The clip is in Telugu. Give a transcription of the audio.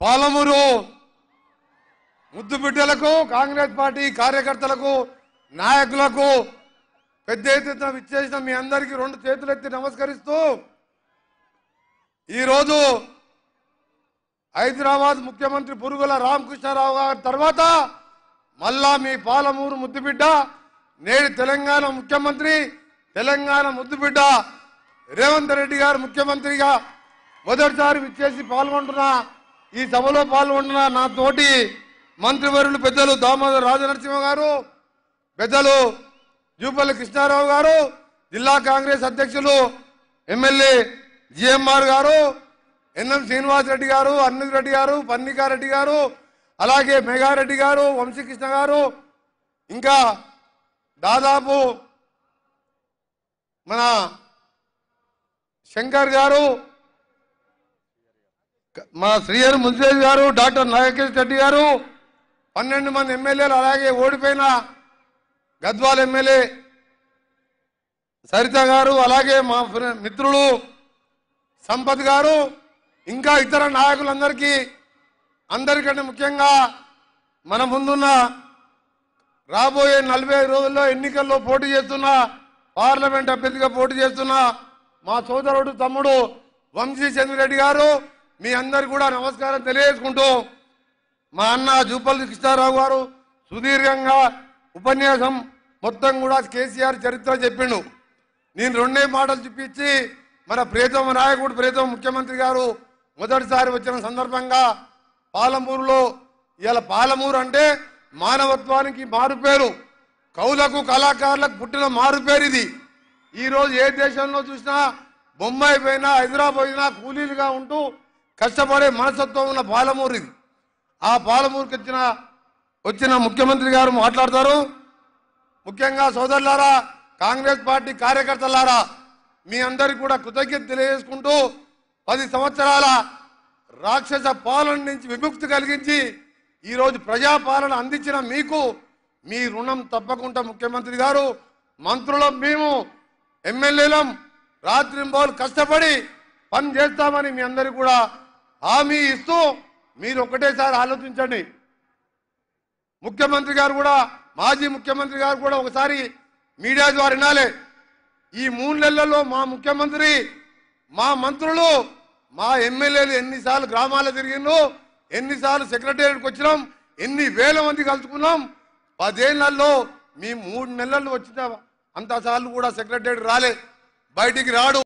పాలమూరు ముద్దు బిడ్డలకు కాంగ్రెస్ పార్టీ కార్యకర్తలకు నాయకులకు పెద్ద ఎత్తున విచ్చేసిన మీ అందరికీ రెండు చేతులెత్తి నమస్కరిస్తూ ఈరోజు హైదరాబాద్ ముఖ్యమంత్రి పురుగుల రామకృష్ణారావు గారి తర్వాత మళ్ళా మీ పాలమూరు ముద్దుబిడ్డ నేడు తెలంగాణ ముఖ్యమంత్రి తెలంగాణ ముద్దుబిడ్డ రేవంత్ రెడ్డి గారు ముఖ్యమంత్రిగా మొదటిసారి విచ్చేసి పాల్గొంటున్నా ఈ సభలో పాల్గొంటున్న నా తోటి మంత్రివర్యులు పెద్దలు దామోదర్ రాజనరసింహ గారు పెద్దలు జూపల్లి కృష్ణారావు గారు జిల్లా కాంగ్రెస్ అధ్యక్షులు ఎమ్మెల్యే జిఎంఆర్ గారు ఎన్ఎం శ్రీనివాస్ రెడ్డి గారు అన్నిల్ రెడ్డి గారు పన్నికారెడ్డి గారు అలాగే మేఘారెడ్డి గారు వంశీకృష్ణ గారు ఇంకా దాదాపు మన శంకర్ గారు మా శ్రీహరి మున్సిపల్ గారు డాక్టర్ నాగేశ్వర రెడ్డి గారు 12 మంది ఎమ్మెల్యేలు అలాగే ఓడిపోయిన గద్వాల ఎమ్మెల్యే సరిత గారు అలాగే మా మిత్రులు సంపత్ గారు ఇంకా ఇతర నాయకులందరికీ అందరికంటే ముఖ్యంగా మన ముందున్న రాబోయే 45 రోజుల్లో ఎన్నికల్లో పోటీ చేస్తున్న పార్లమెంట్ అభ్యర్థిగా పోటీ చేస్తున్న మా సోదరుడు తమ్ముడు వంశీ చంద్రెడ్డి గారు మీ అందరు కూడా నమస్కారం తెలియజేసుకుంటూ మా అన్న జూపల్లి కృష్ణారావు గారు సుదీర్ఘంగా ఉపన్యాసం మొత్తం కూడా కేసీఆర్ చరిత్ర చెప్పిండు నేను రెండే మాటలు చూపించి మన ప్రియతమ నాయకుడు ప్రియతమ ముఖ్యమంత్రి గారు మొదటిసారి వచ్చిన సందర్భంగా పాలమూరులో ఇలా పాలమూరు అంటే మానవత్వానికి మారుపేరు కవులకు కళాకారులకు పుట్టిన మారుపేరు ఇది ఈరోజు ఏ దేశంలో చూసినా బొంబాయి పోయినా హైదరాబాద్ పోయినా కూలీలుగా ఉంటూ కష్టపడే మనస్తత్వం ఉన్న పాలమూరు ఇది ఆ పాలమూరుకి వచ్చిన ముఖ్యమంత్రి గారు మాట్లాడతారు ముఖ్యంగా సోదరులారా కాంగ్రెస్ పార్టీ కార్యకర్తలారా మీ అందరికీ కూడా కృతజ్ఞత తెలియజేసుకుంటూ 10 సంవత్సరాల రాక్షస పాలన నుంచి విముక్తి కలిగించి ఈరోజు ప్రజాపాలన అందించిన మీకు మీ రుణం తప్పకుండా ముఖ్యమంత్రి గారు మంత్రులం మేము ఎమ్మెల్యేలం రాత్రింబౌలు కష్టపడి పని చేస్తామని మీ అందరికీ కూడా హామీ ఇస్తూ మీరు ఒకటేసారి ఆలోచించండి ముఖ్యమంత్రి గారు కూడా మాజీ ముఖ్యమంత్రి గారు కూడా ఒకసారి మీడియా ద్వారా వినాలి ఈ 3 నెలల్లో మా ముఖ్యమంత్రి మా మంత్రులు మా ఎమ్మెల్యేలు ఎన్నిసార్లు గ్రామాలు తిరిగిండ్రు ఎన్నిసార్లు సెక్రటేరియట్కి వచ్చినాం ఎన్ని వేల మంది కలుసుకున్నాం 10 ఏళ్లలో మీ 3 నెలలు వచ్చిన అంతసార్లు కూడా సెక్రటేరియట్ రాలే బయటికి రాడు